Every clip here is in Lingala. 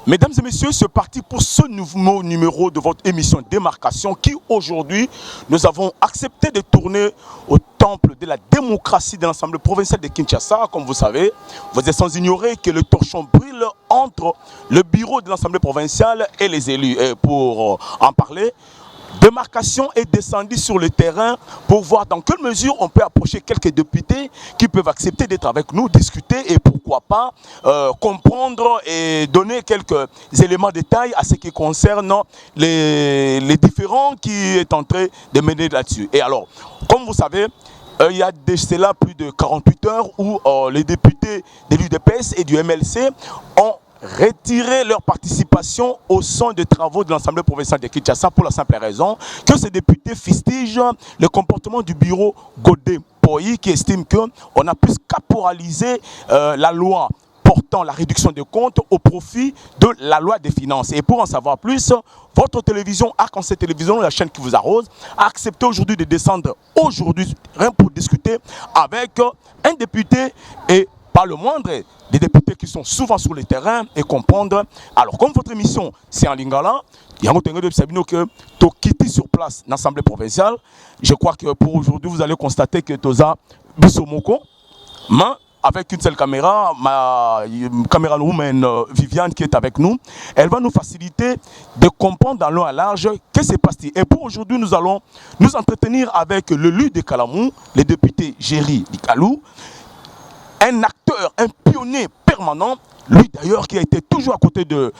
Mesdames et messieurs, c'est parti pour ce nouveau numéro de votre émission Démarcation qui aujourd'hui, nous avons accepté de tourner au temple de la démocratie de l'Assemblée provinciale de Kinshasa. Comme vous savez, vous êtes sans ignorer que le torchon brûle entre le bureau de l'Assemblée provinciale et les élus. Et pour en parler, Démarcation est descendu sur le terrain pour voir dans quelle mesure on peut approcher quelques députés qui peuvent accepter d'être avec nous, discuter et pourquoi pas comprendre et donner quelques éléments de détail à ce qui concerne les différends qui est en train de mener là-dessus. Et alors, comme vous savez, il y a de cela plus de 48 heures où les députés de l'UDPS et du MLC ont retirer leur participation au sein des travaux de l'Assemblée provinciale de Kinshasa pour la simple raison que ces députés fustigent le comportement du bureau Godé Poyi qui estime qu'on a plus caporalisé la loi portant la réduction des comptes au profit de la loi des finances. Et pour en savoir plus, votre télévision, Arc-en-Ciel Télévision, la chaîne qui vous arrose, a accepté aujourd'hui de descendre aujourd'hui rien pour discuter avec un député et pas le moindre, des députés qui sont souvent sur le terrain et comprendre. Alors, comme votre émission, c'est en lingala, il y a un autre que tu quittes sur place l'Assemblée provinciale. Je crois que pour aujourd'hui, vous allez constater que tu as Bissomoko, mais avec une seule caméra, ma caméra woman Viviane qui est avec nous, elle va nous faciliter de comprendre dans long et large qu'est-ce qui se passe. Et pour aujourd'hui, nous allons nous entretenir avec l'élu de Kalamou, le député Géry Likalou, un acteur, un pionnier permanent, lui d'ailleurs qui a été toujours à côté de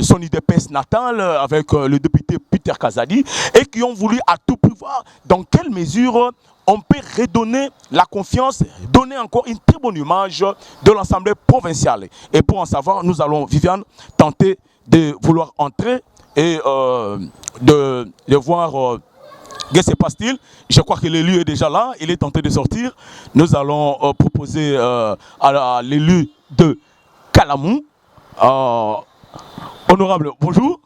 son IDPS natal avec le député Peter Kazadi et qui ont voulu à tout prix voir dans quelle mesure on peut redonner la confiance, donner encore une très bonne image de l'Assemblée provinciale. Et pour en savoir, nous allons, Viviane, tenter de vouloir entrer et de voir... Qu'est-ce qui se passe-t-il? Je crois que l'élu est déjà là, il est tenté de sortir. Nous allons proposer à l'élu de Kalamou. Honorable, bonjour. Bonjour.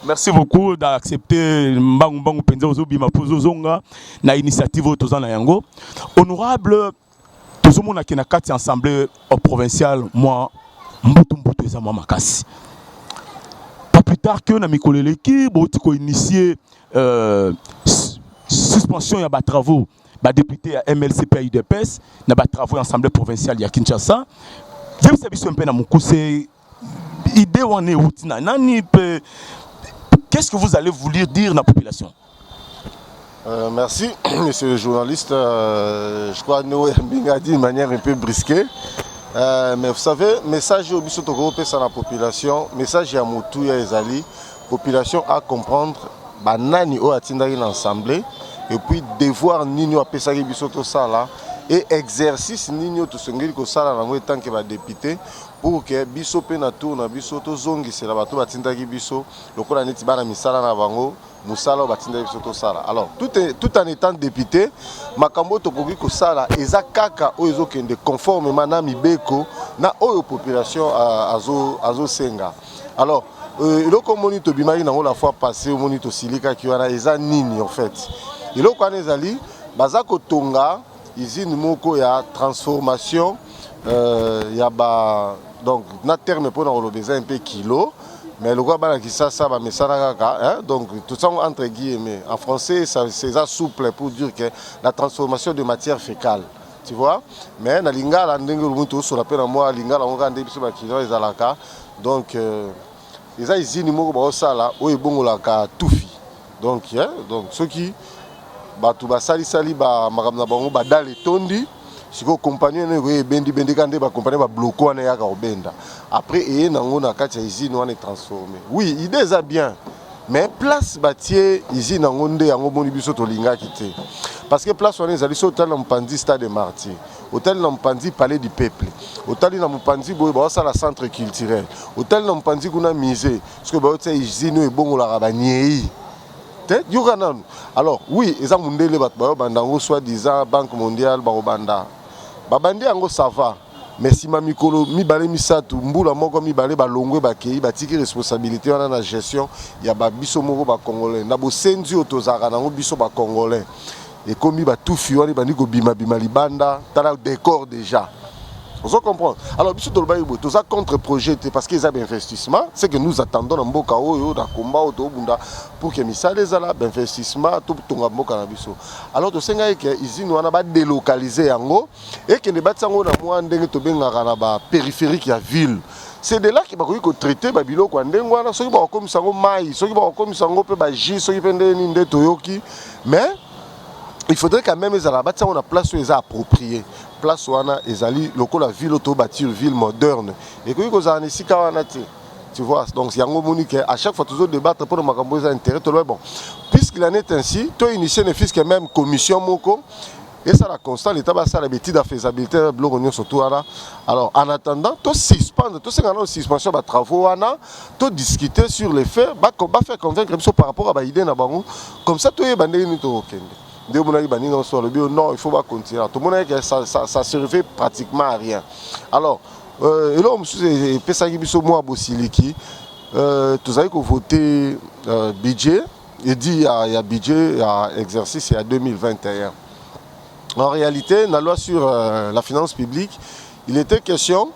Merci beaucoup d'accepter la initiative de Yango. Honorable, tout le monde qui est dans l'Assemblée provinciale, moi, je suis Makasi. Pas plus tard que na mikoleleki botiko initié suspension ya ba travaux ba député à MLC pays UDPS na ba travaux assemblée provinciale ya Kinshasa. Vous savez un peu na mukuse idée on est outina nani qu'est-ce que vous allez vouloir dire na population? Merci monsieur le journaliste, je crois que nous avons dit de manière un peu brisquée. Mais vous savez, message au biso toko pesa la population, message ya mutu ya ezali, population à comprendre banani o atindaki l'assemblée et puis devoir nini o pesa ki biso to sala et exercice nini o to sengeli ko sala nango tant que ba député pour que biso pe na tour na biso to zongi c'est la bato batindaki biso lokola neti bana misala na bango musala batindaki biso to sala. Alors tout en étant député makambo to koki ko sala eza kaka o ezokende conformément na mibeko na oyo population azo senga. Alors eloko moni to bimaki nango la fois passée moni to silika ki wana eza nini en fait. Eloko wana ezali baza ko tonga usine moko ya transformation ya ba donc na terme pour na besoin un peu kilo. Mais le roi Banakissa, ça va me hein? Donc tout ça entre guillemets. En français, c'est ça souple pour dire que la transformation de matière fécale. Tu vois? Mais na lingala ndenge lumuntu sur la peine moi lingala on gande biso ba kilo ezalaka. Donc les usines moko ba osala o ebongolaka tufi. Donc ceux qui batu ba sali ba makamna bango ba dale tondi. Si vous compagnie ne bendi kande ba compagnie ba bloko na yaka obenda. Après et nango na kati usine on est transformé. Oui, idée ça bien. Mais place batier usine nango nde yango boni biso to linga kité. Parce que place on est allé sur hôtel na Mpandi Stade de Martyrs. Hôtel na Mpandi Palais du Peuple. Hôtel na Mpandi boy ba ça la centre culturel. Hôtel na Mpandi kuna musée. Parce que ba hôtel usine e bongo la rabaniei. Alors oui, ils ont mondé les bâtiments, bandango soit disant Banque mondiale, barobanda. Babandi ango ça va, mais si ma mikolo mibale misatu mbula moko mibale balongwe bakei batiki responsabilité wana na gestion ya ba biso moko ba congolais na bosenzi otozaka nango biso ba congolais et comme ba tout fiori bandi ko bima bima libanda tala décor déjà. Vous comprenez? Alors, biso toloba yibo toza contre projet parce qu'ils ont investissement, c'est que nous attendons dans mboka oyo da komba oto bunda pour que misala ezala d'investissement tout tonga mboka na biso. Alors to senga ke usine wana ba délocaliser yango et que ne batsango na mwa ndenge to bengaka na ba périphérique ya ville. C'est de là qui va traiter ba biloko ndenge wana soki ba komisa ngo mai, soki ba komisa ngo pe ba jus, soki pende ni nde toyoki, mais il faudrait quand même les arabats on a place où ils approprié place wana ezali lokola ville auto bâtir ville moderne et que vous en ici tu vois donc il y a un monique à chaque fois toujours débattre pour le makambo ça intérêt tout le bon puisqu'il en est ainsi toi initié ne fils que même commission moko et ça la constat l'état va ça la bêtise de faisabilité bloc on surtout là alors en attendant toi suspendre tout ce qu'on a suspension de travaux wana toi discuter sur les faits va faire convaincre par rapport à ba idée na bango comme ça toi bandé ni to okende. Non, il faut pas continuer. Tout le monde que ça servait pratiquement à rien. Alors, et là, je suis moi Bosiliki. Tous avez voté budget. Et dit il y a budget, il y a exercice, il y a 2021. En réalité, dans la loi sur la finance publique, il était question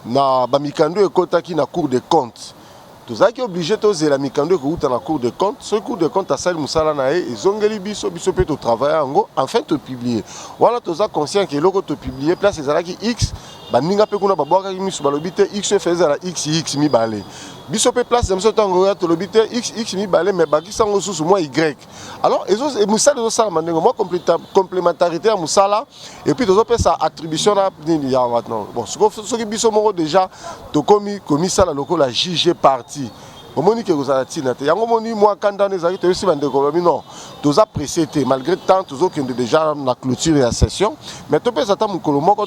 na bamikando ekotaki na Cour des comptes. Tous qui obligé de la mikando dans la Cour des comptes, ce Cour des comptes a salle musala na e zongeli biso peut to travailler en enfin te publier. Voilà tous conscient que logo te publier place ezalaki X baninga pe kuna babwaka misu balobite X faisait la XX mi balé. Biso pe place de monsieur tango ya to lobite XX mi balé mais baki sango sous moi Y. Alors et musala zo sala mandengo moi complémentarité à musala et puis tous ça attribution là ya maintenant. Bon ce qui biso moko déjà to commis ça la loco la JG parti. Omoni que vous avez dit yango moni moi quand dans les arrêtés aussi bandeko non tous apprécié malgré tant tous autres qui ont déjà la clôture et la session mais to pe ça ta mukolo moko